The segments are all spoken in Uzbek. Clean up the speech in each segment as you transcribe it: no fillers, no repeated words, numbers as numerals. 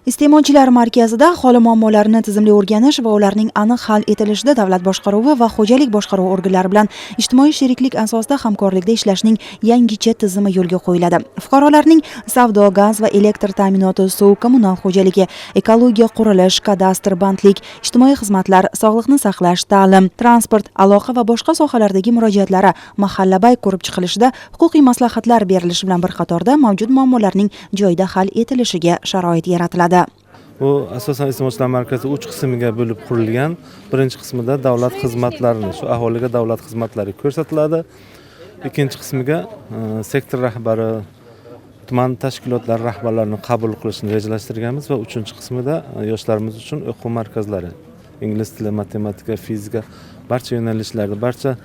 Iste'molchilar markazida aholi muammolarini tizimli o'rganish va ularning aniq hal etilishida davlat boshqaruvi va xo'jalik boshqaruvi organlari bilan ijtimoiy sheriklik asosida hamkorlikda ishlashning yangicha tizimi yo'lga qo'yiladi. Fuqarolarning savdo, gaz va elektr ta'minoti, suv, kommunal xo'jaligi, ekologiya, qurilish, kadastr, bandlik, ijtimoiy xizmatlar, sog'liqni saqlash, ta'lim, transport, aloqa va boshqa sohalardagi murojaatlari mahallabay ko'rib chiqilishida huquqiy maslahatlar berilishi bilan bir qatorda mavjud muammolarning joyida hal etilishiga sharoit yaratiladi. Bu asosan iste'molchilar markazi 3 qismiga bo'lib qurilgan. Birinchi qismida davlat xizmatlarini, shu aholiga davlat xizmatlari ko'rsatiladi. Ikkinchi qismiga sektor rahbari, tuman tashkilotlar rahbarlarini qabul qilishni rejalashtirganmiz va uchinchi qismida yoshlarimiz uchun o'quv markazlari, ingliz tili, matematika, fizika, barcha yo'nalishlarda, barcha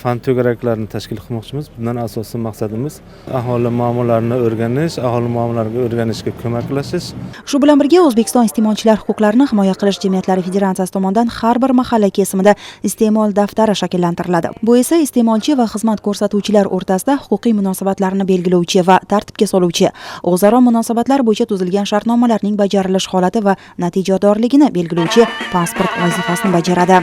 fan to'garaklarni tashkil qilmoqchimiz. Bundan asosiy maqsadimiz aholi muammolarini o'rganish, aholi muammolariga o'rganishga ko'maklashish. Shu bilan birga O'zbekiston iste'molchilar huquqlarini himoya qilish jamiyatlari federatsiyasi tomonidan har bir mahalla kesimida iste'mol daftari shakllantiriladi. Bu esa iste'molchi va xizmat ko'rsatuvchilar o'rtasida huquqiy munosabatlarni belgilovchi va tartibga soluvchi, o'zaro munosabatlar bo'yicha tuzilgan shartnomalarning bajarilish holati va natijadorligini belgilovchi pasport vazifasini bajaradi.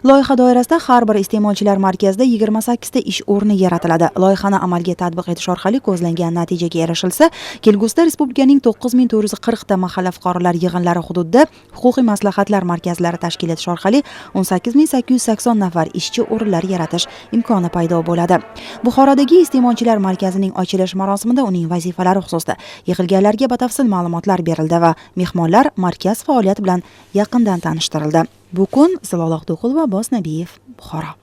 Loyiha doirasida har bir iste'molchilar markazida 28 ta ish o'rni yaratiladi. Loyihani amalga tatbiq etish orqali ko'zlangan natijaga erishilsa, kelgusida respublikaning 9440 ta mahalla fuqarolar yig'inlari hududida huquqiy maslahatlar markazlari tashkil etish orqali 18880 nafar ishchi o'rinlar yaratish imkoni paydo bo'ladi. Buxorodagi iste'molchilar markazining ochilish marosimida uning vazifalari xususida yig'ilganlarga batafsil ma'lumotlar berildi va mehmonlar markaz faoliyati bilan yaqindan tanishtirildi. Bu kun Zilola Abduqulova, Boz Nabiyev, Buxoro.